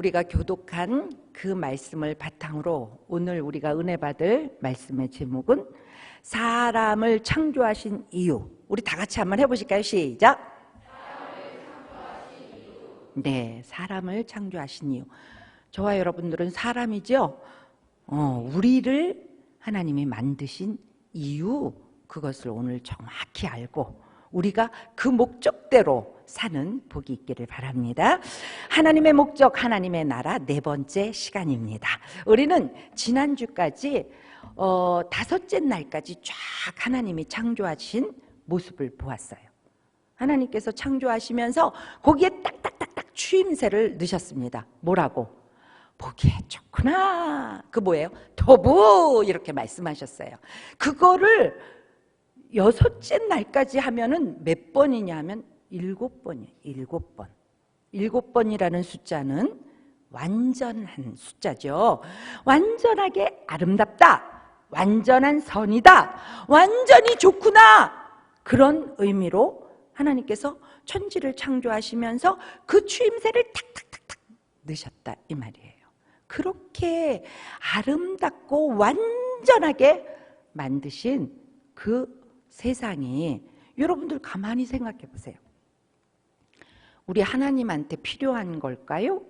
우리가 교독한 그 말씀을 바탕으로 오늘 우리가 은혜 받을 말씀의 제목은 사람을 창조하신 이유. 우리 다 같이 한번 해보실까요? 시작. 네, 사람을 창조하신 이유. 저와 여러분들은 사람이죠. 우리를 하나님이 만드신 이유, 그것을 오늘 정확히 알고 우리가 그 목적대로 사는 복이 있기를 바랍니다. 하나님의 목적, 하나님의 나라 네 번째 시간입니다. 우리는 지난주까지 다섯째 날까지 쫙 하나님이 창조하신 모습을 보았어요. 하나님께서 창조하시면서 거기에 딱딱딱딱 추임새를 넣으셨습니다. 뭐라고? 보기에 좋구나. 그 뭐예요? 토부 이렇게 말씀하셨어요. 그거를 여섯째 날까지 하면은 몇 번이냐 하면 7번이에요. 7번. 7번이라는 숫자는 완전한 숫자죠. 완전하게 아름답다, 완전한 선이다, 완전히 좋구나, 그런 의미로 하나님께서 천지를 창조하시면서 그 추임새를 탁탁탁탁 넣으셨다 이 말이에요. 그렇게 아름답고 완전하게 만드신 그 세상이, 여러분들 가만히 생각해 보세요. 우리 하나님한테 필요한 걸까요?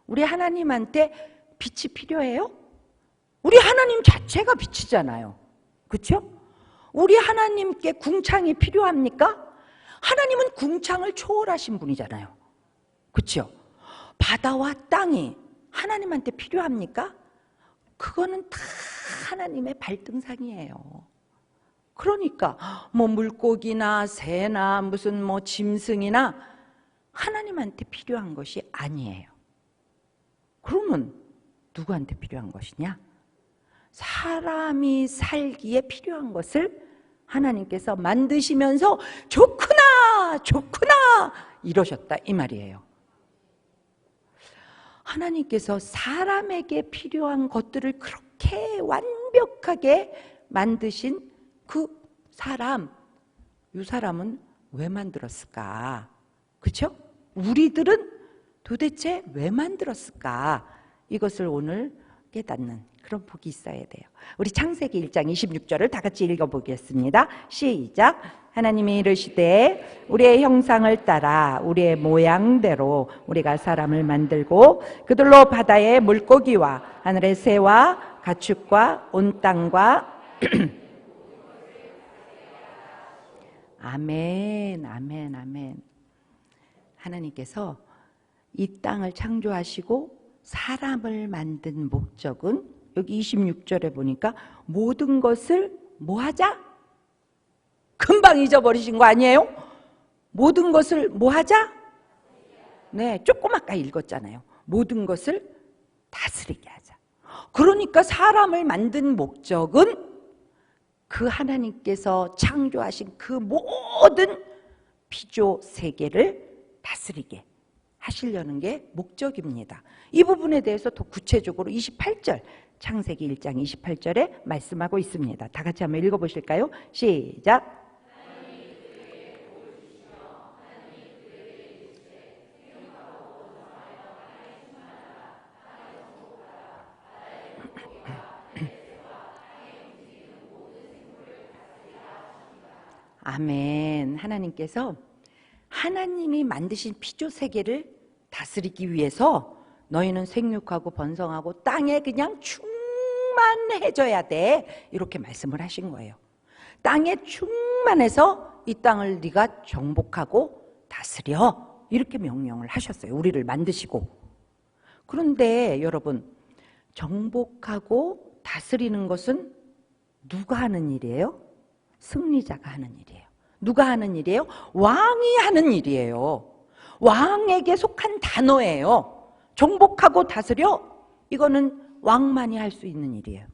우리 하나님한테 빛이 필요해요? 우리 하나님 자체가 빛이잖아요. 그렇죠? 우리 하나님께 궁창이 필요합니까? 하나님은 궁창을 초월하신 분이잖아요. 그렇죠? 바다와 땅이 하나님한테 필요합니까? 그거는 다 하나님의 발등상이에요. 그러니까 뭐 물고기나 새나 무슨 뭐 짐승이나 하나님한테 필요한 것이 아니에요. 그러면 누구한테 필요한 것이냐? 사람이 살기에 필요한 것을 하나님께서 만드시면서 좋구나 좋구나 이러셨다 이 말이에요. 하나님께서 사람에게 필요한 것들을 그렇게 완벽하게 만드신 그 사람, 이 사람은 왜 만들었을까? 그렇죠? 우리들은 도대체 왜 만들었을까? 이것을 오늘 깨닫는 그런 복이 있어야 돼요. 우리 창세기 1장 26절을 다 같이 읽어보겠습니다. 시작. 하나님이 이르시되 우리의 형상을 따라 우리의 모양대로 우리가 사람을 만들고 그들로 바다의 물고기와 하늘의 새와 가축과 온 땅과 아멘, 아멘, 아멘. 하나님께서 이 땅을 창조하시고 사람을 만든 목적은 여기 26절에 보니까 모든 것을 뭐 하자? 금방 잊어버리신 거 아니에요? 모든 것을 뭐 하자? 네, 조금 아까 읽었잖아요. 모든 것을 다스리게 하자. 그러니까 사람을 만든 목적은 그 하나님께서 창조하신 그 모든 피조 세계를 다스리게 하시려는 게 목적입니다. 이 부분에 대해서 더 구체적으로 28절 창세기 1장 28절에 말씀하고 있습니다. 다 같이 한번 읽어보실까요? 시작. 아멘. 하나님께서 하나님이 만드신 피조 세계를 다스리기 위해서 너희는 생육하고 번성하고 땅에 그냥 충만해져야 돼, 이렇게 말씀을 하신 거예요. 땅에 충만해서 이 땅을 네가 정복하고 다스려, 이렇게 명령을 하셨어요. 우리를 만드시고. 그런데 여러분, 정복하고 다스리는 것은 누가 하는 일이에요? 승리자가 하는 일이에요. 누가 하는 일이에요? 왕이 하는 일이에요. 왕에게 속한 단어예요. 정복하고 다스려, 이거는 왕만이 할 수 있는 일이에요.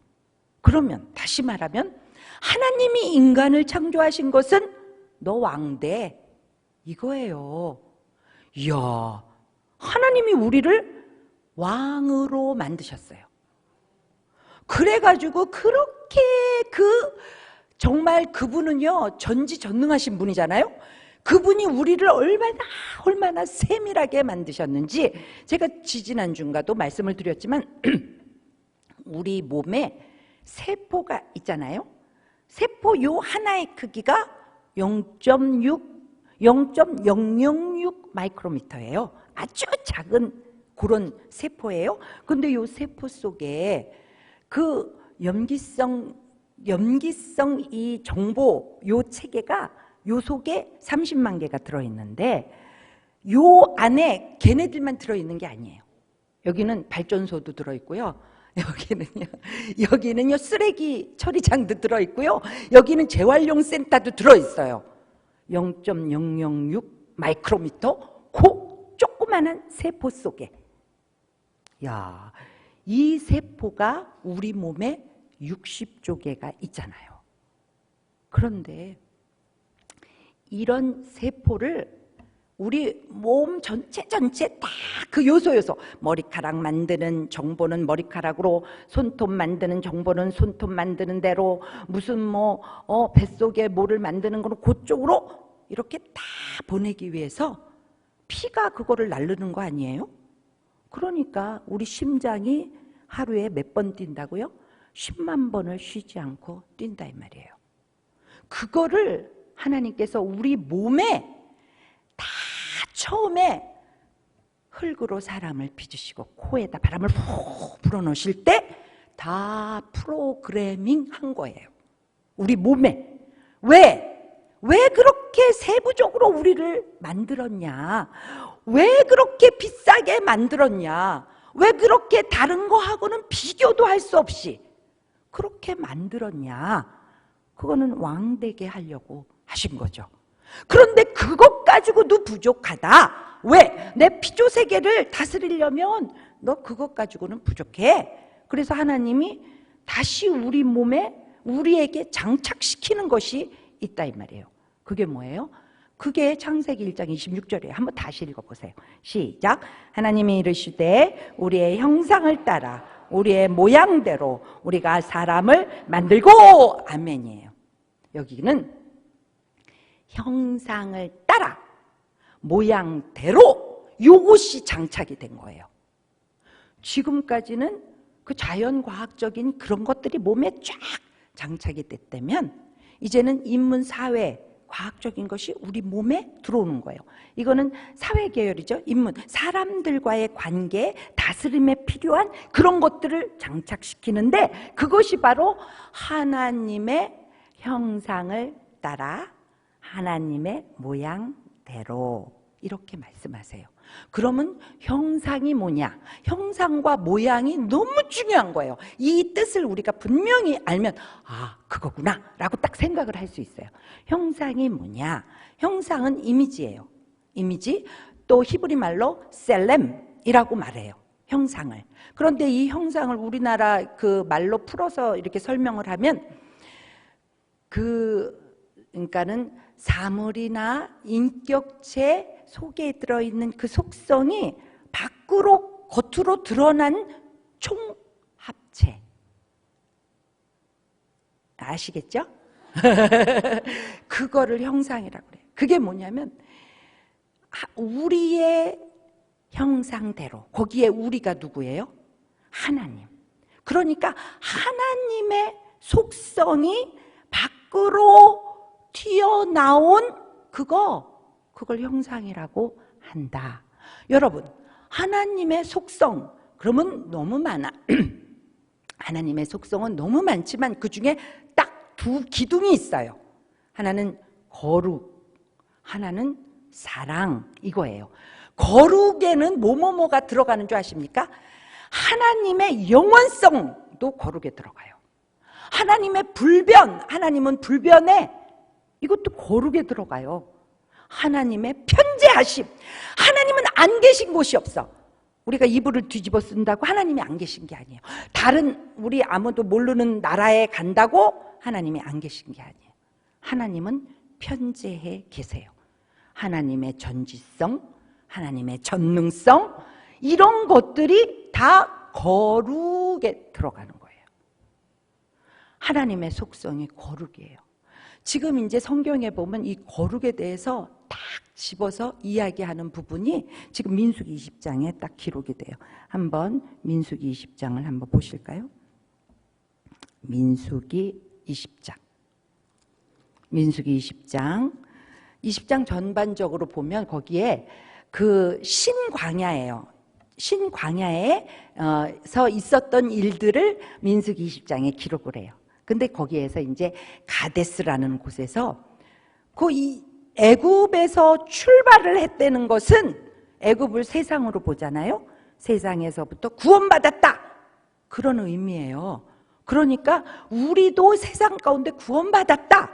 그러면 다시 말하면 하나님이 인간을 창조하신 것은 너 왕대, 이거예요. 이야, 하나님이 우리를 왕으로 만드셨어요. 그래가지고 그렇게 정말 그분은요 전지전능하신 분이잖아요. 그분이 우리를 얼마나 세밀하게 만드셨는지 제가 지지난주인가도 말씀을 드렸지만 우리 몸에 세포가 있잖아요. 세포 요 하나의 크기가 0.006 마이크로미터예요. 아주 작은 그런 세포예요. 근데 요 세포 속에 그 염기성 이 정보 요 체계가 요 속에 30만 개가 들어있는데 요 안에 걔네들만 들어있는 게 아니에요. 여기는 발전소도 들어있고요. 여기는요 쓰레기 처리장도 들어있고요. 여기는 재활용 센터도 들어있어요. 0.006 마이크로미터 그 조그마한 세포 속에. 야, 이 세포가 우리 몸에 60조 개가 있잖아요. 그런데 이런 세포를 우리 몸 전체 다 그 요소 머리카락 만드는 정보는 머리카락으로, 손톱 만드는 정보는 손톱 만드는 대로, 무슨 뱃속에 뭐를 만드는 거는 그쪽으로 이렇게 다 보내기 위해서 피가 그거를 날르는 거 아니에요? 그러니까 우리 심장이 하루에 몇 번 뛴다고요? 10만 번을 쉬지 않고 뛴다 이 말이에요. 그거를 하나님께서 우리 몸에 다 처음에 흙으로 사람을 빚으시고 코에다 바람을 푹 불어넣으실 때 다 프로그래밍 한 거예요. 우리 몸에. 왜 그렇게 세부적으로 우리를 만들었냐? 왜 그렇게 비싸게 만들었냐? 왜 그렇게 다른 거하고는 비교도 할 수 없이 그렇게 만들었냐? 그거는 왕되게 하려고 하신 거죠. 그런데 그것 가지고도 부족하다. 왜? 내 피조세계를 다스리려면 너 그것 가지고는 부족해. 그래서 하나님이 다시 우리 몸에 우리에게 장착시키는 것이 있다 이 말이에요. 그게 뭐예요? 그게 창세기 1장 26절이에요. 한번 다시 읽어보세요. 시작. 하나님이 이르시되 우리의 형상을 따라 우리의 모양대로 우리가 사람을 만들고. 아멘이에요. 여기는 형상을 따라 모양대로 요것이 장착이 된 거예요. 지금까지는 그 자연과학적인 그런 것들이 몸에 쫙 장착이 됐다면 이제는 인문사회 과학적인 것이 우리 몸에 들어오는 거예요. 이거는 사회계열이죠. 인문, 사람들과의 관계, 다스림에 필요한 그런 것들을 장착시키는데 그것이 바로 하나님의 형상을 따라 하나님의 모양대로 이렇게 말씀하세요. 그러면 형상이 뭐냐? 형상과 모양이 너무 중요한 거예요. 이 뜻을 우리가 분명히 알면 아, 그거구나 라고 딱 생각을 할 수 있어요. 형상이 뭐냐? 형상은 이미지예요. 이미지, 또 히브리 말로 셀렘이라고 말해요. 형상을. 그런데 이 형상을 우리나라 그 말로 풀어서 이렇게 설명을 하면 그러니까는 사물이나 인격체 속에 들어있는 그 속성이 겉으로 드러난 총합체. 아시겠죠? 그거를 형상이라고 그래요. 그게 뭐냐면 우리의 형상대로, 거기에 우리가 누구예요? 하나님. 그러니까 하나님의 속성이 밖으로 튀어나온 그걸 형상이라고 한다. 여러분, 하나님의 속성, 그러면 너무 많아. 하나님의 속성은 너무 많지만 그 중에 딱 두 기둥이 있어요. 하나는 거룩, 하나는 사랑, 이거예요. 거룩에는 뭐뭐뭐가 들어가는 줄 아십니까? 하나님의 영원성도 거룩에 들어가요. 하나님의 불변, 하나님은 불변에 이것도 거룩에 들어가요. 하나님의 편재하심, 하나님은 안 계신 곳이 없어. 우리가 이불을 뒤집어 쓴다고 하나님이 안 계신 게 아니에요. 다른 우리 아무도 모르는 나라에 간다고 하나님이 안 계신 게 아니에요. 하나님은 편재해 계세요. 하나님의 전지성, 하나님의 전능성, 이런 것들이 다 거룩에 들어가는 거예요. 하나님의 속성이 거룩이에요. 지금 이제 성경에 보면 이 거룩에 대해서 딱 집어서 이야기하는 부분이 지금 민수기 20장에 딱 기록이 돼요. 한번 민수기 20장을 한번 보실까요? 민수기 20장. 민수기 20장 전반적으로 보면 거기에 그 신광야예요. 신광야에서 있었던 일들을 민수기 20장에 기록을 해요. 근데 거기에서 이제 가데스라는 곳에서 그 애굽에서 출발을 했다는 것은 애굽을 세상으로 보잖아요. 세상에서부터 구원받았다, 그런 의미예요. 그러니까 우리도 세상 가운데 구원받았다,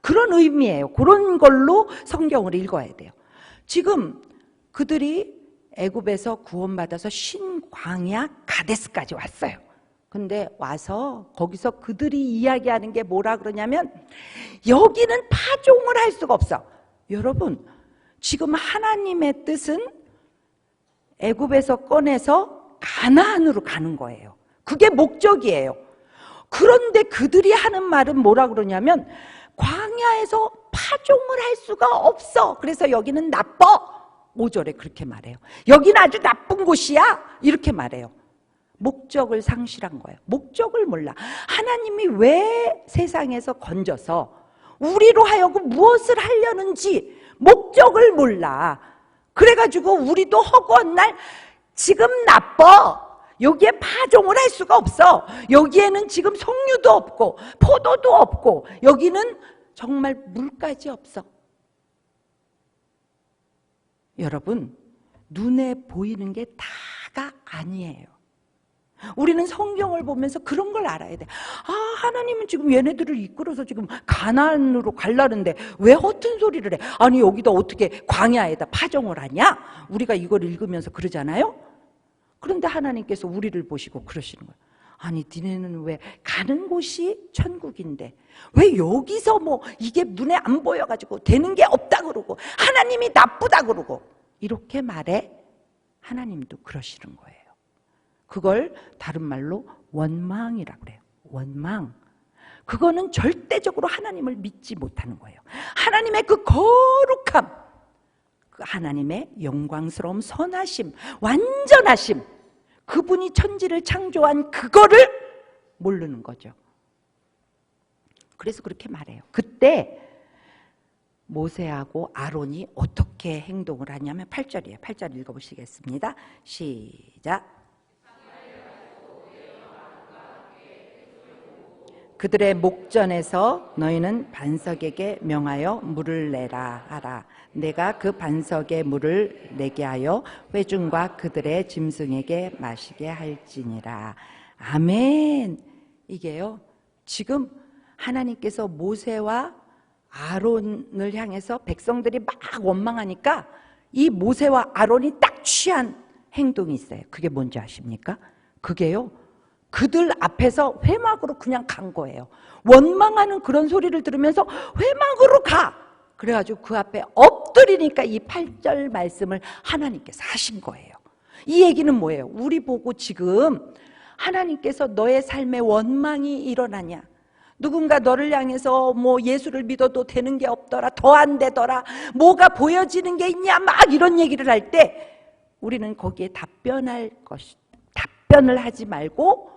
그런 의미예요. 그런 걸로 성경을 읽어야 돼요. 지금 그들이 애굽에서 구원받아서 신광야 가데스까지 왔어요. 근데 와서 거기서 그들이 이야기하는 게 뭐라 그러냐면, 여기는 파종을 할 수가 없어. 여러분, 지금 하나님의 뜻은 애굽에서 꺼내서 가나안으로 가는 거예요. 그게 목적이에요. 그런데 그들이 하는 말은 뭐라 그러냐면, 광야에서 파종을 할 수가 없어. 그래서 여기는 나빠. 5절에 그렇게 말해요. 여기는 아주 나쁜 곳이야, 이렇게 말해요. 목적을 상실한 거예요. 목적을 몰라. 하나님이 왜 세상에서 건져서 우리로 하여금 무엇을 하려는지 목적을 몰라. 그래가지고 우리도 허구한 날, 지금 나빠, 여기에 파종을 할 수가 없어, 여기에는 지금 석류도 없고 포도도 없고 여기는 정말 물까지 없어. 여러분, 눈에 보이는 게 다가 아니에요. 우리는 성경을 보면서 그런 걸 알아야 돼. 아, 하나님은 지금 얘네들을 이끌어서 지금 가나안으로 가려는데 왜 허튼 소리를 해? 아니, 여기다 어떻게 광야에다 파종을 하냐? 우리가 이걸 읽으면서 그러잖아요. 그런데 하나님께서 우리를 보시고 그러시는 거예요. 아니, 니네는 왜 가는 곳이 천국인데 왜 여기서 뭐 이게 눈에 안 보여가지고 되는 게 없다 그러고 하나님이 나쁘다 그러고 이렇게 말해? 하나님도 그러시는 거예요. 그걸 다른 말로 원망이라고 그래요. 원망. 그거는 절대적으로 하나님을 믿지 못하는 거예요. 하나님의 그 거룩함, 그 하나님의 영광스러움, 선하심, 완전하심, 그분이 천지를 창조한 그거를 모르는 거죠. 그래서 그렇게 말해요. 그때 모세하고 아론이 어떻게 행동을 하냐면 8절이에요. 8절 읽어보시겠습니다. 시작. 그들의 목전에서 너희는 반석에게 명하여 물을 내라 하라. 내가 그 반석에 물을 내게 하여 회중과 그들의 짐승에게 마시게 할지니라. 아멘. 이게요, 지금 하나님께서 모세와 아론을 향해서 백성들이 막 원망하니까 이 모세와 아론이 딱 취한 행동이 있어요. 그게 뭔지 아십니까? 그게요, 그들 앞에서 회막으로 그냥 간 거예요. 원망하는 그런 소리를 들으면서 회막으로 가. 그래가지고 그 앞에 엎드리니까 이 8절 말씀을 하나님께서 하신 거예요. 이 얘기는 뭐예요? 우리 보고 지금 하나님께서 너의 삶에 원망이 일어나냐, 누군가 너를 향해서 뭐 예수를 믿어도 되는 게 없더라, 더 안 되더라, 뭐가 보여지는 게 있냐, 막 이런 얘기를 할 때 우리는 거기에 답변을 하지 말고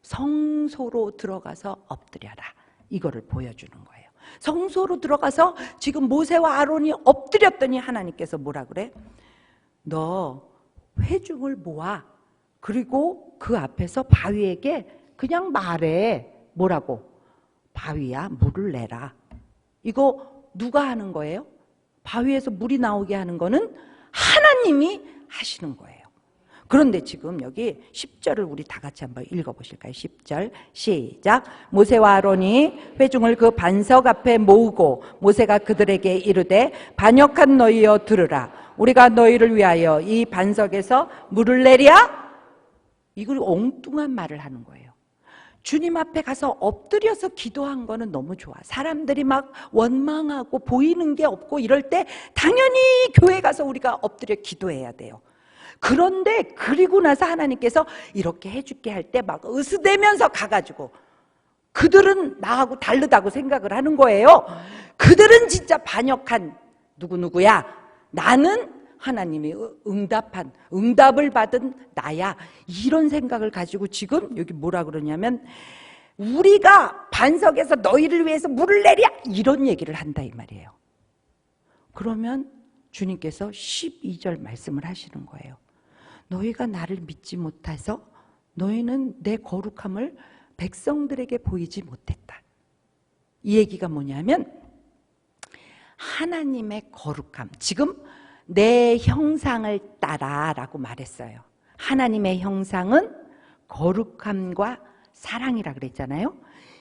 성소로 들어가서 엎드려라, 이거를 보여주는 거예요. 성소로 들어가서 지금 모세와 아론이 엎드렸더니 하나님께서 뭐라 그래? 너 회중을 모아. 그리고 그 앞에서 바위에게 그냥 말해. 뭐라고? 바위야, 물을 내라. 이거 누가 하는 거예요? 바위에서 물이 나오게 하는 거는 하나님이 하시는 거예요. 그런데 지금 여기 10절을 우리 다 같이 한번 읽어보실까요? 10절 시작. 모세와 아론이 회중을 그 반석 앞에 모으고 모세가 그들에게 이르되 반역한 너희여 들으라. 우리가 너희를 위하여 이 반석에서 물을 내랴? 이걸 엉뚱한 말을 하는 거예요. 주님 앞에 가서 엎드려서 기도한 거는 너무 좋아. 사람들이 막 원망하고 보이는 게 없고 이럴 때 당연히 교회 가서 우리가 엎드려 기도해야 돼요. 그런데 그리고 나서 하나님께서 이렇게 해줄게 할 때 막 으스대면서 가가지고 그들은 나하고 다르다고 생각을 하는 거예요. 그들은 진짜 반역한 누구누구야. 나는 하나님이 응답을 받은 나야. 이런 생각을 가지고 지금 여기 뭐라 그러냐면 우리가 반석에서 너희를 위해서 물을 내랴 이런 얘기를 한다 이 말이에요. 그러면 주님께서 12절 말씀을 하시는 거예요. 너희가 나를 믿지 못해서 너희는 내 거룩함을 백성들에게 보이지 못했다. 이 얘기가 뭐냐면 하나님의 거룩함, 지금 내 형상을 따라 라고 말했어요. 하나님의 형상은 거룩함과 사랑이라 그랬잖아요.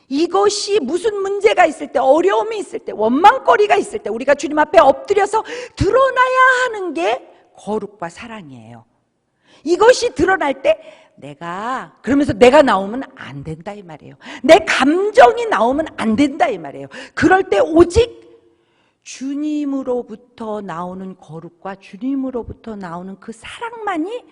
이것이 무슨 문제가 있을 때, 어려움이 있을 때, 원망거리가 있을 때 우리가 주님 앞에 엎드려서 드러나야 하는 게 거룩과 사랑이에요. 이것이 드러날 때 그러면서 내가 나오면 안 된다 이 말이에요. 내 감정이 나오면 안 된다 이 말이에요. 그럴 때 오직 주님으로부터 나오는 거룩과 주님으로부터 나오는 그 사랑만이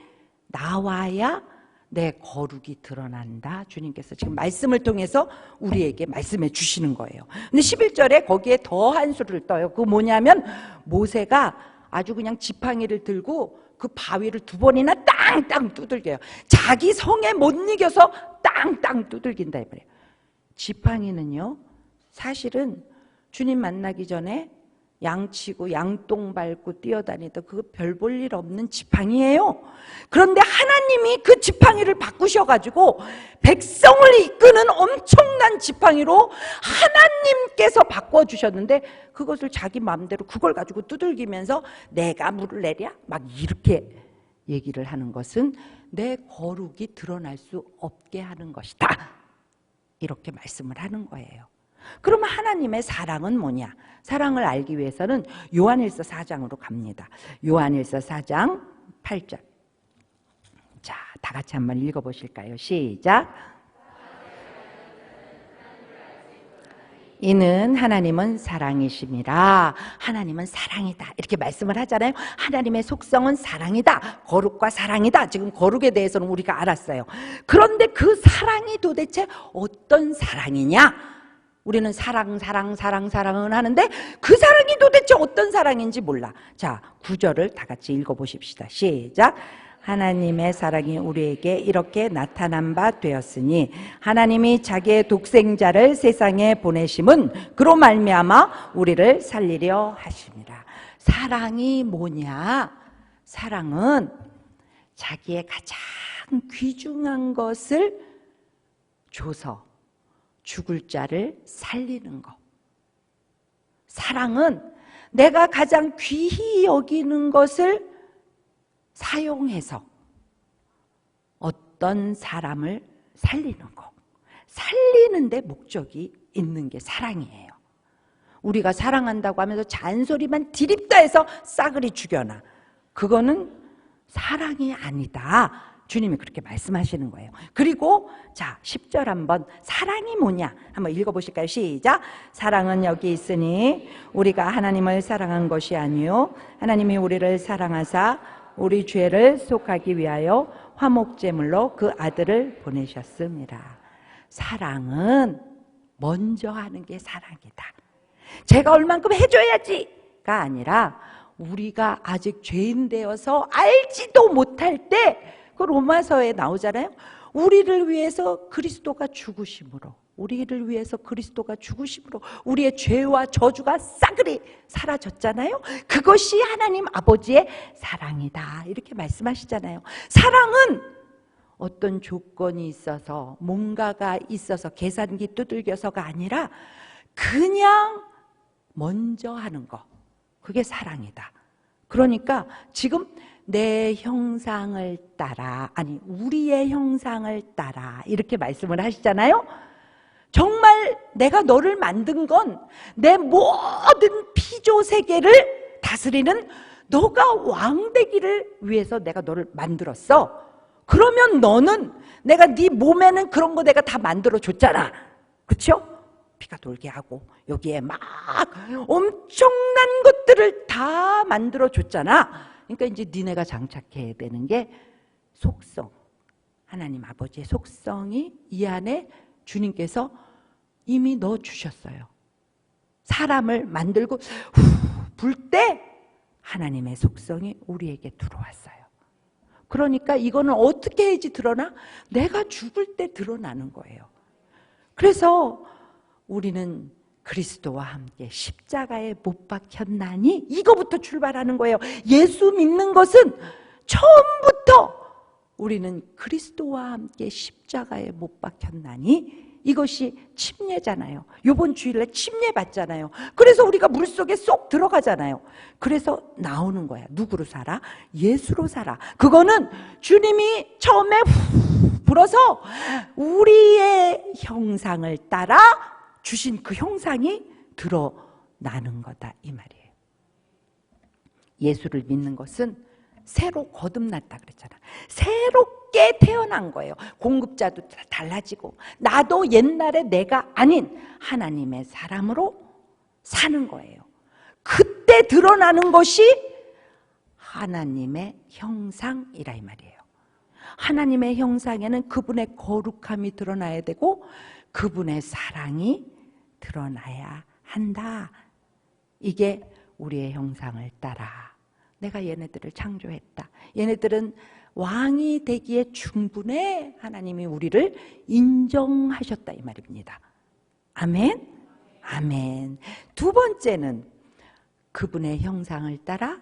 나와야 내 거룩이 드러난다. 주님께서 지금 말씀을 통해서 우리에게 말씀해 주시는 거예요. 근데 11절에 거기에 더 한 수를 떠요. 그거 뭐냐면 모세가 아주 그냥 지팡이를 들고 그 바위를 2번이나 땅땅 두들겨요. 자기 성에 못 이겨서 땅땅 두들긴다 이 말이에요. 지팡이는요, 사실은 주님 만나기 전에 양치고 양똥 밟고 뛰어다니던 그 별 볼 일 없는 지팡이예요. 그런데 하나님이 그 지팡이를 바꾸셔가지고 백성을 이끄는 엄청난 지팡이로 하나님께서 바꿔주셨는데 그것을 자기 마음대로 그걸 가지고 두들기면서 내가 물을 내랴 막 이렇게 얘기를 하는 것은 내 거룩이 드러날 수 없게 하는 것이다. 이렇게 말씀을 하는 거예요. 그러면 하나님의 사랑은 뭐냐? 사랑을 알기 위해서는 요한일서 4장으로 갑니다. 요한일서 4장 8절. 자, 다 같이 한번 읽어보실까요? 시작. 이는 하나님은 사랑이심이라. 하나님은 사랑이다 이렇게 말씀을 하잖아요. 하나님의 속성은 사랑이다. 거룩과 사랑이다. 지금 거룩에 대해서는 우리가 알았어요. 그런데 그 사랑이 도대체 어떤 사랑이냐? 우리는 사랑은 하는데 그 사랑이 도대체 어떤 사랑인지 몰라. 자, 9절을 다 같이 읽어보십시다. 시작. 하나님의 사랑이 우리에게 이렇게 나타난 바 되었으니 하나님이 자기의 독생자를 세상에 보내심은 그로 말미암아 우리를 살리려 하심이라. 사랑이 뭐냐? 사랑은 자기의 가장 귀중한 것을 줘서 죽을 자를 살리는 것. 사랑은 내가 가장 귀히 여기는 것을 사용해서 어떤 사람을 살리는 것. 살리는 데 목적이 있는 게 사랑이에요. 우리가 사랑한다고 하면서 잔소리만 디립다 해서 싸그리 죽여놔. 그거는 사랑이 아니다. 주님이 그렇게 말씀하시는 거예요. 그리고 자, 10절 한번 사랑이 뭐냐 한번 읽어보실까요? 시작. 사랑은 여기 있으니 우리가 하나님을 사랑한 것이 아니요 하나님이 우리를 사랑하사 우리 죄를 속하기 위하여 화목제물로 그 아들을 보내셨습니다. 사랑은 먼저 하는 게 사랑이다. 제가 얼만큼 해줘야지가 아니라 우리가 아직 죄인 되어서 알지도 못할 때 그 로마서에 나오잖아요. 우리를 위해서 그리스도가 죽으심으로 우리의 죄와 저주가 싸그리 사라졌잖아요. 그것이 하나님 아버지의 사랑이다 이렇게 말씀하시잖아요. 사랑은 어떤 조건이 있어서 뭔가가 있어서 계산기 두들겨서가 아니라 그냥 먼저 하는 거, 그게 사랑이다. 그러니까 지금 내 형상을 따라, 아니 우리의 형상을 따라 이렇게 말씀을 하시잖아요. 정말 내가 너를 만든 건 내 모든 피조 세계를 다스리는 너가 왕 되기를 위해서 내가 너를 만들었어. 그러면 너는 내가 네 몸에는 그런 거 내가 다 만들어 줬잖아. 그렇죠? 피가 돌게 하고 여기에 막 엄청난 것들을 다 만들어 줬잖아. 그러니까 이제 니네가 장착해야 되는 게 속성, 하나님 아버지의 속성이 이 안에 주님께서 이미 넣어주셨어요. 사람을 만들고 불 때 하나님의 속성이 우리에게 들어왔어요. 그러니까 이거는 어떻게 해야지 드러나? 내가 죽을 때 드러나는 거예요. 그래서 우리는 그리스도와 함께 십자가에 못 박혔나니 이거부터 출발하는 거예요. 예수 믿는 것은 처음부터 우리는 그리스도와 함께 십자가에 못 박혔나니 이것이 침례잖아요. 이번 주일날 침례 받잖아요. 그래서 우리가 물속에 쏙 들어가잖아요. 그래서 나오는 거야. 누구로 살아? 예수로 살아. 그거는 주님이 처음에 불어서 우리의 형상을 따라 주신 그 형상이 드러나는 거다 이 말이에요. 예수를 믿는 것은 새로 거듭났다 그랬잖아. 새롭게 태어난 거예요. 공급자도 달라지고 나도 옛날에 내가 아닌 하나님의 사람으로 사는 거예요. 그때 드러나는 것이 하나님의 형상이라 이 말이에요. 하나님의 형상에는 그분의 거룩함이 드러나야 되고 그분의 사랑이 드러나야 한다. 이게 우리의 형상을 따라 내가 얘네들을 창조했다. 얘네들은 왕이 되기에 충분해. 하나님이 우리를 인정하셨다 이 말입니다. 아멘? 아멘. 두 번째는 그분의 형상을 따라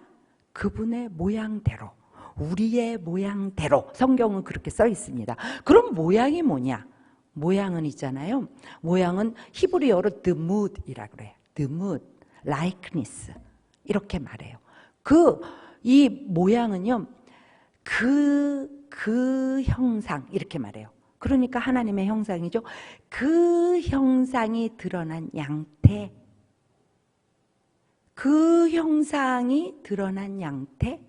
그분의 모양대로, 우리의 모양대로. 성경은 그렇게 써 있습니다. 그럼 모양이 뭐냐? 모양은 있잖아요. 모양은 히브리어로 드뭇이라고 그래요. 드뭇, likeness 이렇게 말해요. 이 모양은요, 그 형상 이렇게 말해요. 그러니까 하나님의 형상이죠. 그 형상이 드러난 양태, 그 형상이 드러난 양태,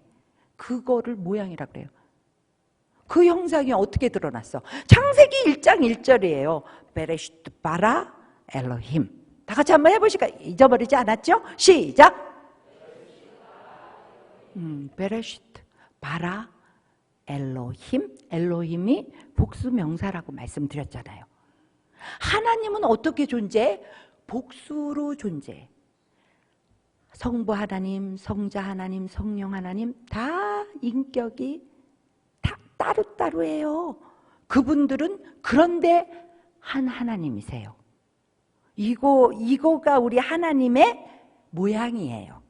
그거를 모양이라고 그래요. 그 형상이 어떻게 드러났어? 창세기 1장 1절이에요. 베레시트 바라 엘로힘. 다 같이 한번 해보실까요? 잊어버리지 않았죠? 시작. 베레시트 바라 엘로힘. 엘로힘이 복수 명사라고 말씀드렸잖아요. 하나님은 어떻게 존재해? 복수로 존재해. 성부 하나님, 성자 하나님, 성령 하나님 다 인격이 다 따로따로예요. 그분들은 그런데 한 하나님이세요. 이거가 우리 하나님의 모양이에요.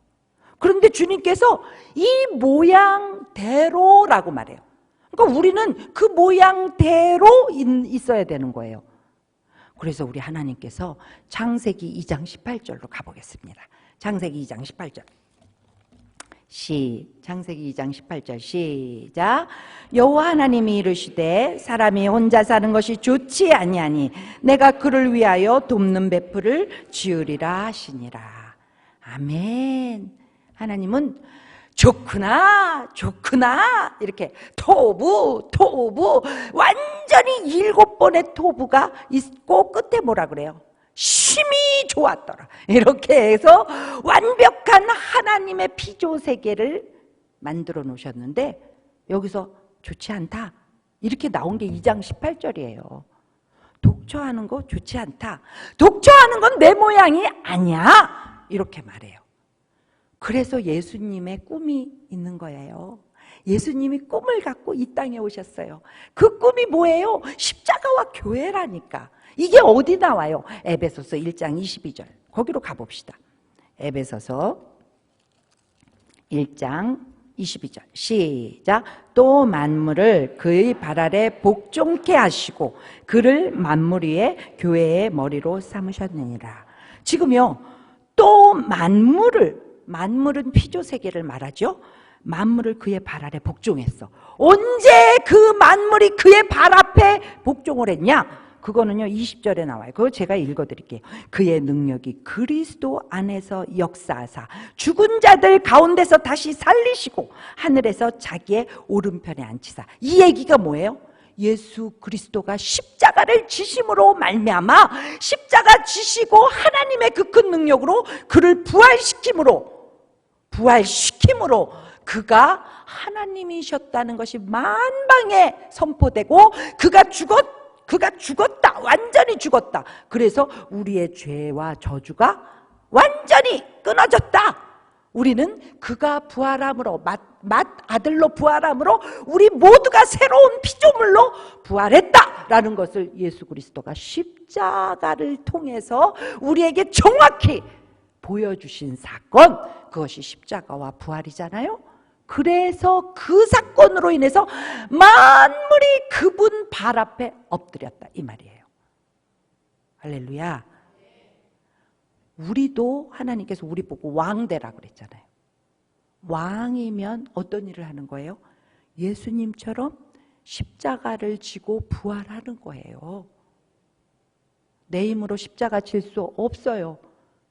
그런데 주님께서 이 모양대로라고 말해요. 그러니까 우리는 그 모양대로 있어야 되는 거예요. 그래서 우리 하나님께서 창세기 2장 18절로 가보겠습니다. 창세기 2장 18절. 창세기 2장 18절 시작. 여호와 하나님이 이르시되 사람이 혼자 사는 것이 좋지 아니하니 내가 그를 위하여 돕는 베풀을 지으리라 하시니라. 아멘. 하나님은 좋구나 이렇게 토부 완전히 7번의 토부가 있고 끝에 뭐라 그래요? 심히 좋았더라. 이렇게 해서 완벽한 하나님의 피조 세계를 만들어 놓으셨는데 여기서 좋지 않다 이렇게 나온 게 2장 18절이에요. 독처하는 거 좋지 않다. 독처하는 건 내 모양이 아니야. 이렇게 말해요. 그래서 예수님의 꿈이 있는 거예요. 예수님이 꿈을 갖고 이 땅에 오셨어요. 그 꿈이 뭐예요? 십자가와 교회라니까. 이게 어디 나와요? 에베소서 1장 22절. 거기로 가봅시다. 에베소서 1장 22절 시작. 또 만물을 그의 발 아래 복종케 하시고 그를 만물 위에 교회의 머리로 삼으셨느니라. 지금요, 또 만물은 피조세계를 말하죠. 만물을 그의 발 아래 복종했어. 언제 그 만물이 그의 발 앞에 복종을 했냐? 그거는요 20절에 나와요. 그거 제가 읽어드릴게요. 그의 능력이 그리스도 안에서 역사하사 죽은 자들 가운데서 다시 살리시고 하늘에서 자기의 오른편에 앉히사. 이 얘기가 뭐예요? 예수 그리스도가 십자가를 지심으로 말미암아 십자가 지시고 하나님의 그 큰 능력으로 그를 부활시킴으로 그가 하나님이셨다는 것이 만방에 선포되고 그가 죽었다. 완전히 죽었다. 그래서 우리의 죄와 저주가 완전히 끊어졌다. 우리는 그가 부활함으로 맏 아들로 부활함으로 우리 모두가 새로운 피조물로 부활했다라는 것을 예수 그리스도가 십자가를 통해서 우리에게 정확히 보여주신 사건, 그것이 십자가와 부활이잖아요. 그래서 그 사건으로 인해서 만물이 그분 발 앞에 엎드렸다 이 말이에요. 할렐루야. 우리도 하나님께서 우리 보고 왕되라 그랬잖아요. 왕이면 어떤 일을 하는 거예요? 예수님처럼 십자가를 지고 부활하는 거예요. 내 힘으로 십자가 질 수 없어요.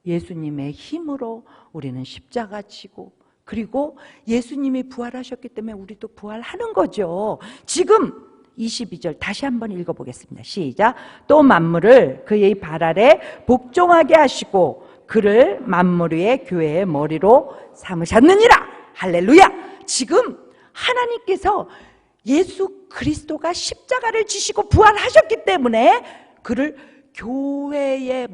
예수님의 힘으로 우리는 십자가 지고, 그리고 예수님이 부활하셨기 때문에 우리도 부활하는 거죠. 지금 22절 다시 한번 읽어보겠습니다. 시작. 또 만물을 그의 발 아래 복종하게 하시고 그를 만물 위의 교회의 머리로 삼으셨느니라. 할렐루야. 지금 하나님께서 예수 그리스도가 십자가를 지시고 부활하셨기 때문에 그를 교회의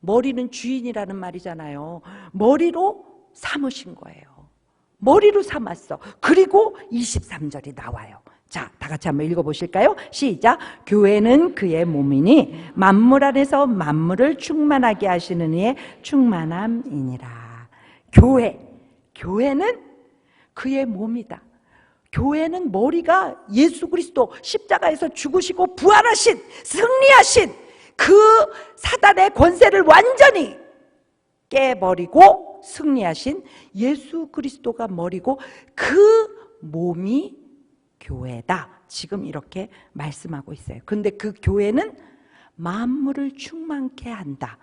머리는 주인이라는 말이잖아요. 머리로 삼으신 거예요. 머리로 삼았어. 그리고 23절이 나와요. 자, 다 같이 한번 읽어보실까요? 시작. 교회는 그의 몸이니 만물 안에서 만물을 충만하게 하시는 이의 충만함이니라. 교회는 그의 몸이다. 교회는 머리가 예수 그리스도 십자가에서 죽으시고 부활하신, 승리하신 그 사단의 권세를 완전히 깨버리고 승리하신 예수 그리스도가 머리고 그 몸이 교회다. 지금 이렇게 말씀하고 있어요. 근데 그 교회는 만물을 충만케 한다.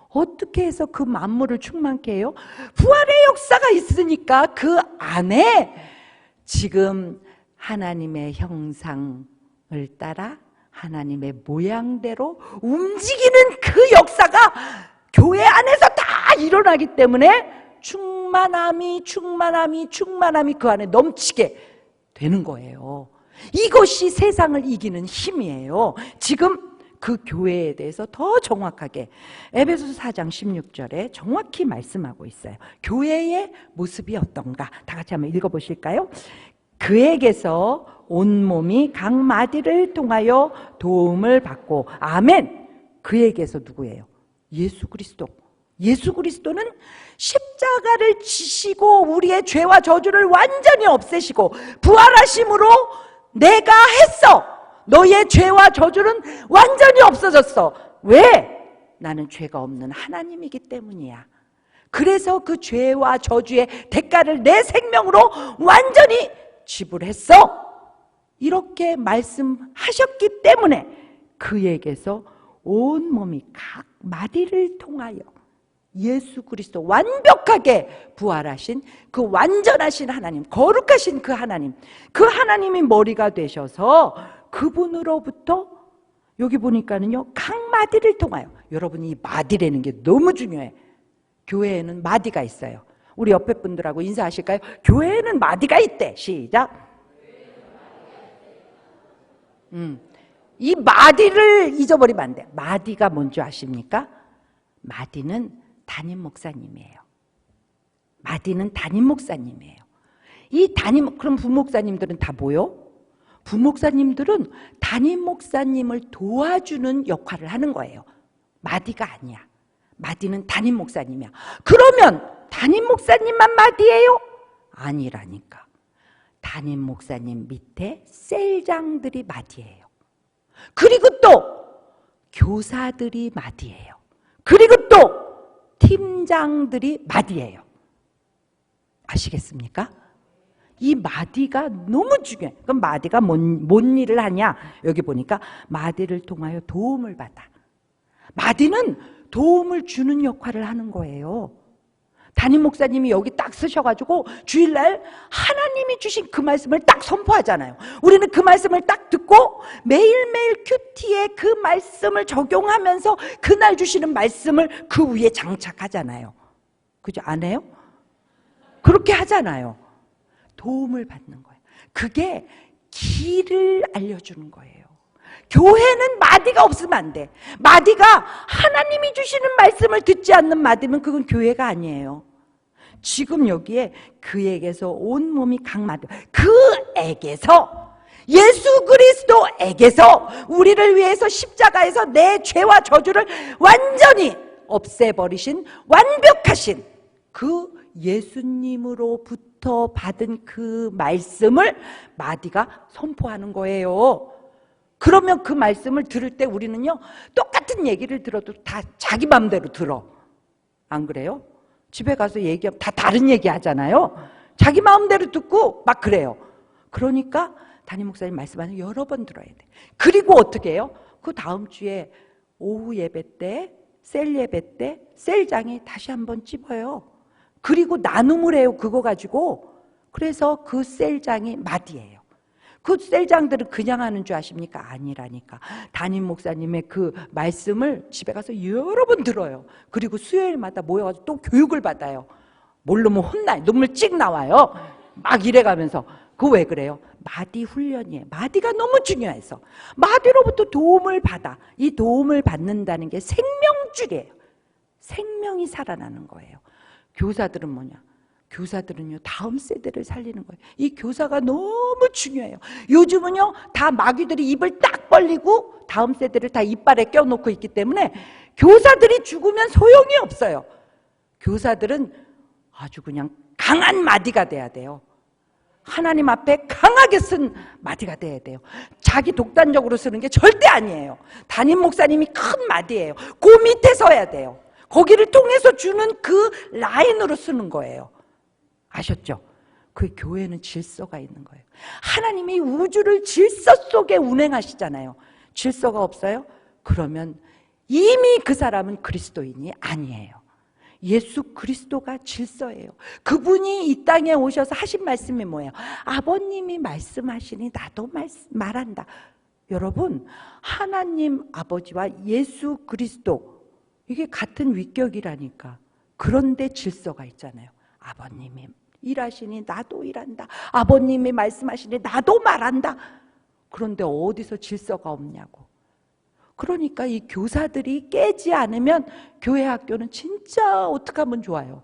어떻게 해서 그 만물을 충만케 해요? 부활의 역사가 있으니까 그 안에 지금 하나님의 형상을 따라 하나님의 모양대로 움직이는 그 역사가 교회 안에서 다 일어나기 때문에 충만함이 그 안에 넘치게 되는 거예요. 이것이 세상을 이기는 힘이에요. 지금 그 교회에 대해서 더 정확하게 에베소서 4장 16절에 정확히 말씀하고 있어요. 교회의 모습이 어떤가? 다 같이 한번 읽어보실까요? 그에게서 온몸이 각 마디를 통하여 도움을 받고, 아멘. 그에게서 누구예요? 예수 그리스도. 예수 그리스도는 십자가를 지시고 우리의 죄와 저주를 완전히 없애시고 부활하심으로 내가 했어. 너의 죄와 저주는 완전히 없어졌어. 왜? 나는 죄가 없는 하나님이기 때문이야. 그래서 그 죄와 저주의 대가를 내 생명으로 완전히 지불했어. 이렇게 말씀하셨기 때문에 그에게서 온몸이 각 마디를 통하여 예수 그리스도 완벽하게 부활하신 그 완전하신 하나님, 거룩하신 그 하나님이 머리가 되셔서 그분으로부터 여기 보니까는요, 각 마디를 통하여, 여러분이 이 마디라는 게 너무 중요해. 교회에는 마디가 있어요. 우리 옆에 분들하고 인사하실까요? 교회에는 마디가 있대. 시작. 이 마디를 잊어버리면 안 돼. 마디가 뭔지 아십니까? 마디는 담임 목사님이에요. 마디는 담임 목사님이에요. 그럼 부목사님들은 다 뭐요? 부목사님들은 담임 목사님을 도와주는 역할을 하는 거예요. 마디가 아니야. 마디는 담임 목사님이야. 그러면 담임 목사님만 마디예요? 아니라니까. 담임 목사님 밑에 셀장들이 마디예요. 그리고 또 교사들이 마디예요. 그리고 또 팀장들이 마디예요. 아시겠습니까? 이 마디가 너무 중요해. 그럼 마디가 뭔 일을 하냐? 여기 보니까 마디를 통하여 도움을 받아. 마디는 도움을 주는 역할을 하는 거예요. 담임 목사님이 여기 딱 쓰셔가지고 주일날 하나님이 주신 그 말씀을 딱 선포하잖아요. 우리는 그 말씀을 딱 듣고 매일매일 큐티에 그 말씀을 적용하면서 그날 주시는 말씀을 그 위에 장착하잖아요. 그죠? 안 해요? 그렇게 하잖아요. 도움을 받는 거예요. 그게 길을 알려주는 거예요. 교회는 마디가 없으면 안 돼. 마디가 하나님이 주시는 말씀을 듣지 않는 마디면 그건 교회가 아니에요. 지금 여기에 그에게서 온 몸이 각마다, 그에게서, 예수 그리스도에게서 우리를 위해서 십자가에서 내 죄와 저주를 완전히 없애버리신 완벽하신 그 예수님으로부터 받은 그 말씀을 마디가 선포하는 거예요. 그러면 그 말씀을 들을 때 우리는요, 똑같은 얘기를 들어도 다 자기 맘대로 들어. 안 그래요? 집에 가서 얘기하면 다 다른 얘기 하잖아요. 자기 마음대로 듣고 막 그래요. 그러니까 담임 목사님 말씀하는 여러 번 들어야 돼. 그리고 어떻게 해요? 그 다음 주에 오후 예배 때, 셀 예배 때 셀장이 다시 한번 찝어요. 그리고 나눔을 해요. 그거 가지고. 그래서 그 셀장이 마디예요. 그 셀장들은 그냥 하는 줄 아십니까? 아니라니까. 담임 목사님의 그 말씀을 집에 가서 여러 번 들어요. 그리고 수요일마다 모여가지고 또 교육을 받아요. 모르면 혼나요. 눈물 찍 나와요. 막 이래가면서. 그거 왜 그래요? 마디 훈련이에요. 마디가 너무 중요해서. 마디로부터 도움을 받아. 이 도움을 받는다는 게 생명줄이에요. 생명이 살아나는 거예요. 교사들은 뭐냐? 교사들은요, 다음 세대를 살리는 거예요. 이 교사가 너무 중요해요. 요즘은요, 다 마귀들이 입을 딱 벌리고 다음 세대를 다 이빨에 껴놓고 있기 때문에 교사들이 죽으면 소용이 없어요. 교사들은 아주 그냥 강한 마디가 돼야 돼요. 하나님 앞에 강하게 쓴 마디가 돼야 돼요. 자기 독단적으로 쓰는 게 절대 아니에요. 담임 목사님이 큰 마디예요. 그 밑에 서야 돼요. 거기를 통해서 주는 그 라인으로 쓰는 거예요. 아셨죠? 그 교회는 질서가 있는 거예요. 하나님이 우주를 질서 속에 운행하시잖아요. 질서가 없어요? 그러면 이미 그 사람은 그리스도인이 아니에요. 예수 그리스도가 질서예요. 그분이 이 땅에 오셔서 하신 말씀이 뭐예요? 아버님이 말씀하시니 나도 말한다. 여러분, 하나님 아버지와 예수 그리스도, 이게 같은 위격이라니까. 그런데 질서가 있잖아요. 아버님이 일하시니 나도 일한다. 아버님이 말씀하시니 나도 말한다. 그런데 어디서 질서가 없냐고. 그러니까 이 교사들이 깨지 않으면 교회 학교는 진짜 어떻게 하면 좋아요?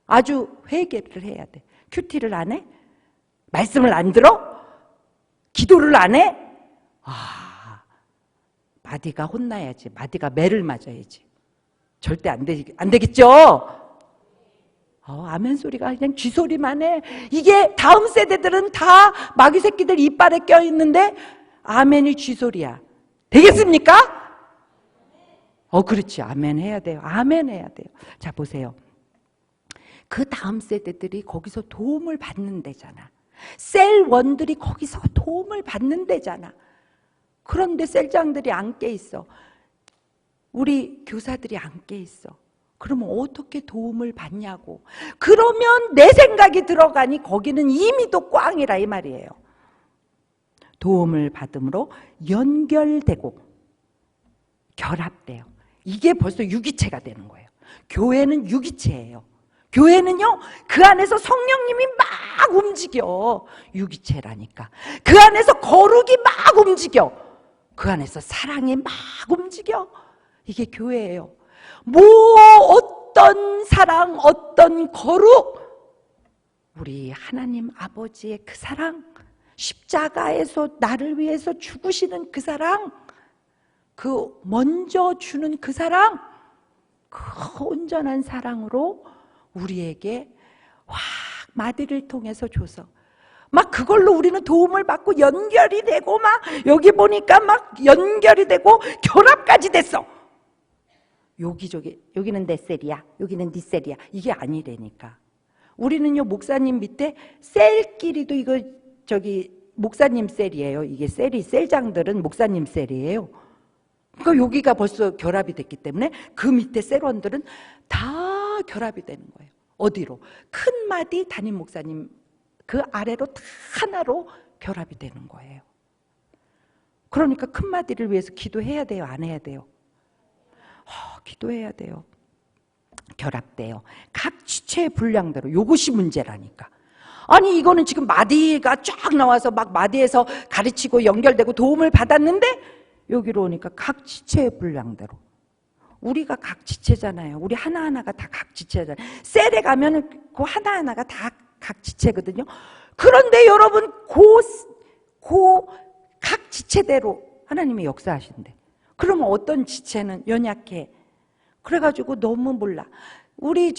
아주 회개를 해야 돼. 큐티를 안 해? 말씀을 안 들어? 기도를 안 해? 마디가 혼나야지. 마디가 매를 맞아야지. 절대 안 되겠죠? 아멘 소리가 그냥 쥐소리만 해. 이게 다음 세대들은 다 마귀 새끼들 이빨에 껴있는데 아멘이 쥐소리야. 되겠습니까? 그렇지. 아멘 해야 돼요. 아멘 해야 돼요. 자, 보세요. 그 다음 세대들이 거기서 도움을 받는 데잖아. 셀원들이 거기서 도움을 받는 데잖아. 그런데 셀장들이 안 깨 있어. 우리 교사들이 안 깨 있어. 그러면 어떻게 도움을 받냐고. 그러면 내 생각이 들어가니 거기는 이미 또 꽝이라 이 말이에요. 도움을 받음으로 연결되고 결합돼요. 이게 벌써 유기체가 되는 거예요. 교회는 유기체예요. 교회는요, 그 안에서 성령님이 막 움직여. 유기체라니까. 그 안에서 거룩이 막 움직여. 그 안에서 사랑이 막 움직여. 이게 교회예요. 어떤 사랑, 어떤 거룩, 우리 하나님 아버지의 그 사랑, 십자가에서 나를 위해서 죽으시는 그 사랑, 그 먼저 주는 그 사랑, 그 온전한 사랑으로 우리에게 확 마디를 통해서 줘서 막 그걸로 우리는 도움을 받고 연결이 되고 막 여기 보니까 막 연결이 되고 결합까지 됐어. 여기저기, 여기는 내 셀이야, 여기는 네 셀이야. 이게 아니라니까. 우리는요, 목사님 밑에 셀끼리도 이거 목사님 셀이에요. 이게 셀장들은 목사님 셀이에요. 그러니까 여기가 벌써 결합이 됐기 때문에 그 밑에 셀원들은 다 결합이 되는 거예요. 어디로? 큰 마디 담임 목사님 그 아래로 다 하나로 결합이 되는 거예요. 그러니까 큰 마디를 위해서 기도해야 돼요? 안 해야 돼요? 기도해야 돼요. 결합돼요. 각 지체의 분량대로. 이것이 문제라니까. 아니 이거는 지금 마디가 쫙 나와서 막 마디에서 가르치고 연결되고 도움을 받았는데 여기로 오니까 각 지체의 분량대로. 우리가 각 지체잖아요. 우리 하나하나가 다 각 지체잖아요. 셀에 가면은 그 하나하나가 다 각 지체거든요. 그런데 여러분, 각 지체대로 하나님이 역사하신대. 그러면 어떤 지체는 연약해. 그래가지고 너무 몰라. 우리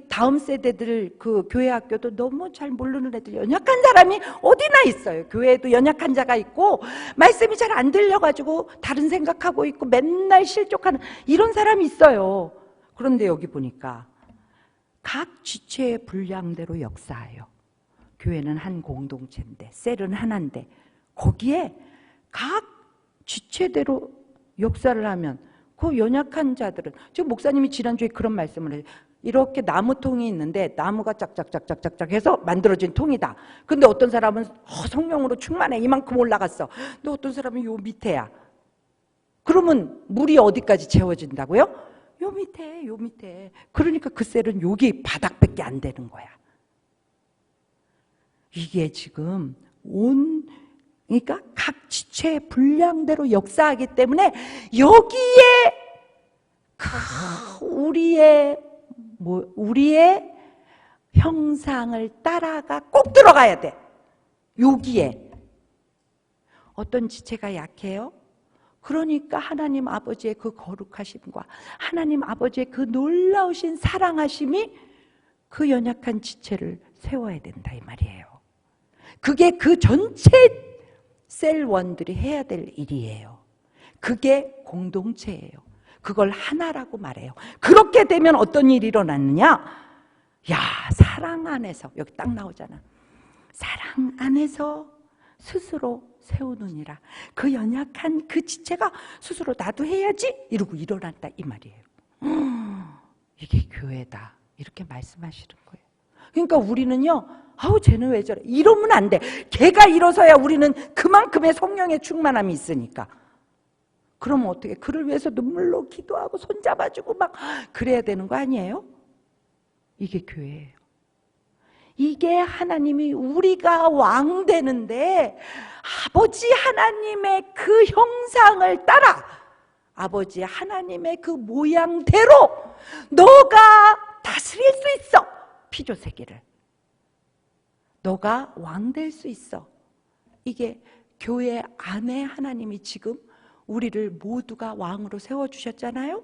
다음 세대들 그 교회 학교도 너무 잘 모르는 애들, 연약한 사람이 어디나 있어요. 교회에도 연약한 자가 있고 말씀이 잘 안 들려가지고 다른 생각하고 있고 맨날 실족하는 이런 사람이 있어요. 그런데 여기 보니까 각 지체의 분량대로 역사해요. 교회는 한 공동체인데, 셀은 하나인데, 거기에 각 지체대로 역사를 하면 그 연약한 자들은, 지금 목사님이 지난주에 그런 말씀을 해요. 이렇게 나무통이 있는데 나무가 짝짝짝짝짝짝 해서 만들어진 통이다. 근데 어떤 사람은 성령으로 충만해, 이만큼 올라갔어. 근데 어떤 사람은 요 밑에야. 그러면 물이 어디까지 채워진다고요? 요 밑에. 그러니까 그 셀은 여기 바닥밖에 안 되는 거야. 이게 지금 그러니까 각 지체의 분량대로 역사하기 때문에 여기에 우리의 형상을 따라가 꼭 들어가야 돼. 여기에 어떤 지체가 약해요? 그러니까 하나님 아버지의 그 거룩하심과 하나님 아버지의 그 놀라우신 사랑하심이 그 연약한 지체를 세워야 된다, 이 말이에요. 그게 그 전체 셀원들이 해야 될 일이에요. 그게 공동체예요. 그걸 하나라고 말해요. 그렇게 되면 어떤 일이 일어났느냐? 사랑 안에서, 여기 딱 나오잖아. 사랑 안에서 스스로 세우느니라. 그 연약한 그 지체가 스스로 나도 해야지 이러고 일어났다, 이 말이에요. 이게 교회다, 이렇게 말씀하시는 거예요. 그러니까 우리는요, 쟤는 왜 저래? 이러면 안 돼. 걔가 일어서야 우리는 그만큼의 성령의 충만함이 있으니까. 그러면 어떻게? 그를 위해서 눈물로 기도하고 손잡아주고 막 그래야 되는 거 아니에요? 이게 교회예요. 이게 하나님이, 우리가 왕 되는데 아버지 하나님의 그 형상을 따라, 아버지 하나님의 그 모양대로 너가 다스릴 수 있어. 피조세계를. 너가 왕 될 수 있어. 이게 교회 안에 하나님이 지금 우리를 모두가 왕으로 세워주셨잖아요.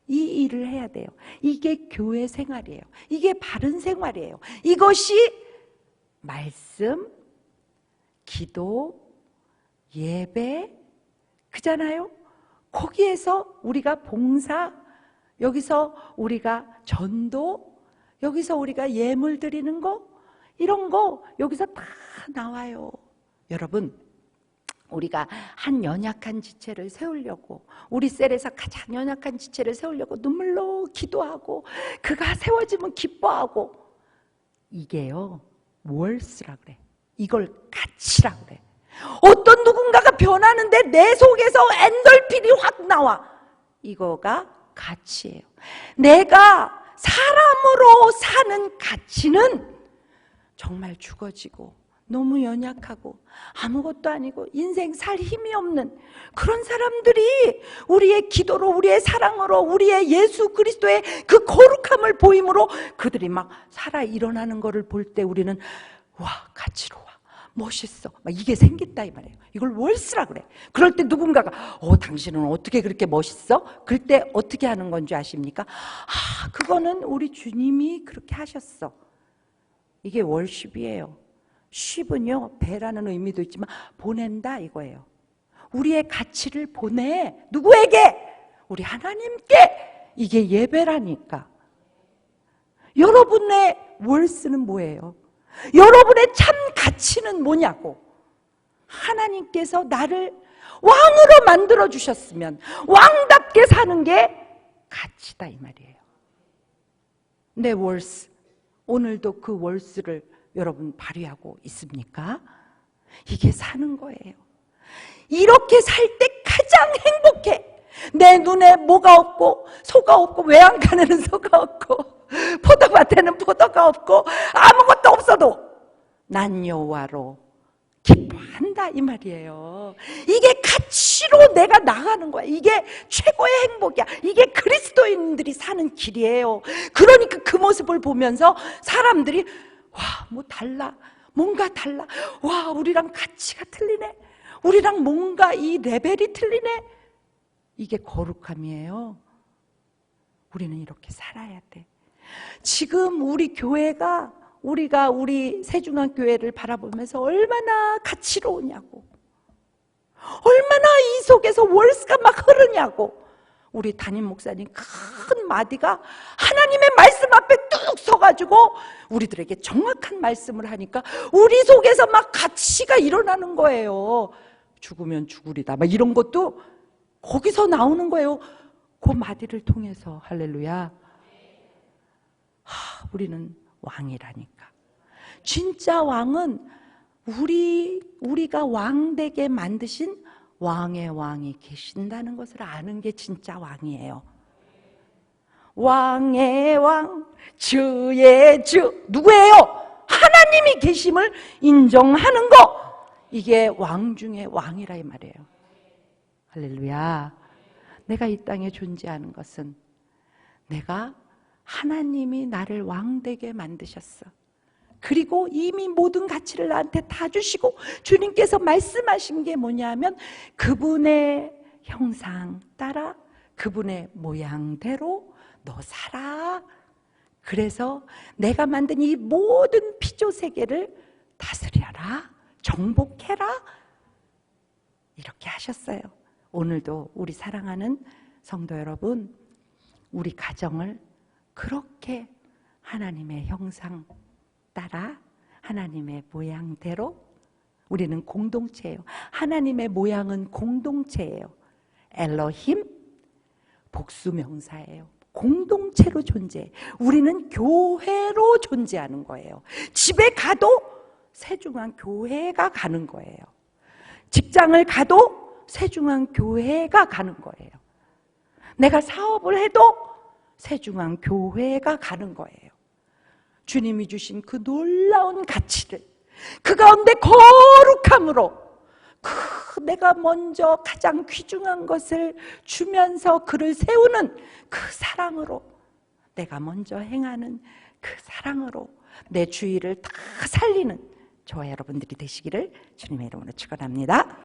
이 일을 해야 돼요. 이게 교회 생활이에요. 이게 바른 생활이에요. 이것이 말씀, 기도, 예배, 그잖아요. 거기에서 우리가 봉사, 여기서 우리가 전도, 여기서 우리가 예물 드리는 거, 이런 거 여기서 다 나와요. 여러분, 우리가 한 연약한 지체를 세우려고, 우리 셀에서 가장 연약한 지체를 세우려고 눈물로 기도하고 그가 세워지면 기뻐하고, 이게요 월스라 그래. 이걸 가치라 그래. 어떤 누군가가 변하는데 내 속에서 엔돌핀이 확 나와. 이거가 가치예요. 내가 사람으로 사는 가치는 정말 죽어지고 너무 연약하고 아무것도 아니고 인생 살 힘이 없는 그런 사람들이 우리의 기도로, 우리의 사랑으로, 우리의 예수 그리스도의 그 거룩함을 보임으로 그들이 막 살아 일어나는 것을 볼 때 우리는 가치로워, 멋있어, 막 이게 생긴다, 이 말이에요. 이걸 월스라 그래. 그럴 때 누군가가 당신은 어떻게 그렇게 멋있어? 그럴 때 어떻게 하는 건지 아십니까? 그거는 우리 주님이 그렇게 하셨어. 이게 월십이에요. 쉽은요, 배라는 의미도 있지만 보낸다, 이거예요. 우리의 가치를 보내. 누구에게? 우리 하나님께. 이게 예배라니까. 여러분의 월스는 뭐예요? 여러분의 참 가치는 뭐냐고. 하나님께서 나를 왕으로 만들어 주셨으면 왕답게 사는 게 가치다, 이 말이에요. 내 월스, 오늘도 그 월스를 여러분 발휘하고 있습니까? 이게 사는 거예요. 이렇게 살 때 가장 행복해. 내 눈에 뭐가 없고 소가 없고 외양간에는 소가 없고 포도밭에는 포도가 없고 아무것도 없어도 난 여호와로 기뻐한다 이 말이에요. 이게 가치로 내가 나가는 거야. 이게 최고의 행복이야. 이게 그리스도인들이 사는 길이에요. 그러니까 그 모습을 보면서 사람들이 와, 뭐 달라, 뭔가 달라, 와, 우리랑 가치가 틀리네, 우리랑 뭔가 이 레벨이 틀리네. 이게 거룩함이에요. 우리는 이렇게 살아야 돼. 지금 우리 교회가, 우리 세중앙교회를 바라보면서 얼마나 가치로우냐고, 얼마나 이 속에서 월스가 막 흐르냐고. 우리 담임 목사님 큰 마디가 하나님의 말씀 앞에 뚝 서가지고 우리들에게 정확한 말씀을 하니까 우리 속에서 막 가치가 일어나는 거예요. 죽으면 죽으리다 막 이런 것도 거기서 나오는 거예요. 그 마디를 통해서. 할렐루야. 우리는 왕이라니까. 진짜 왕은 우리가 왕되게 만드신 왕의 왕이 계신다는 것을 아는 게 진짜 왕이에요. 왕의 왕, 주의 주. 누구예요? 하나님이 계심을 인정하는 거. 이게 왕 중에 왕이라 이 말이에요. 할렐루야. 내가 이 땅에 존재하는 것은 내가 하나님이 나를 왕되게 만드셨어. 그리고 이미 모든 가치를 나한테 다 주시고 주님께서 말씀하신 게 뭐냐면 그분의 형상 따라 그분의 모양대로 너 살아. 그래서 내가 만든 이 모든 피조 세계를 다스려라, 정복해라, 이렇게 하셨어요. 오늘도 우리 사랑하는 성도 여러분, 우리 가정을 그렇게 하나님의 형상 따라 하나님의 모양대로, 우리는 공동체예요. 하나님의 모양은 공동체예요. 엘로힘, 복수명사예요. 공동체로 존재해. 우리는 교회로 존재하는 거예요. 집에 가도 세중앙 교회가 가는 거예요. 직장을 가도 세중앙 교회가 가는 거예요. 내가 사업을 해도 세중앙 교회가 가는 거예요. 주님이 주신 그 놀라운 가치를 그 가운데 거룩함으로 내가 먼저 가장 귀중한 것을 주면서 그를 세우는 그 사랑으로, 내가 먼저 행하는 그 사랑으로 내 주위를 다 살리는 저와 여러분들이 되시기를 주님의 이름으로 축원합니다.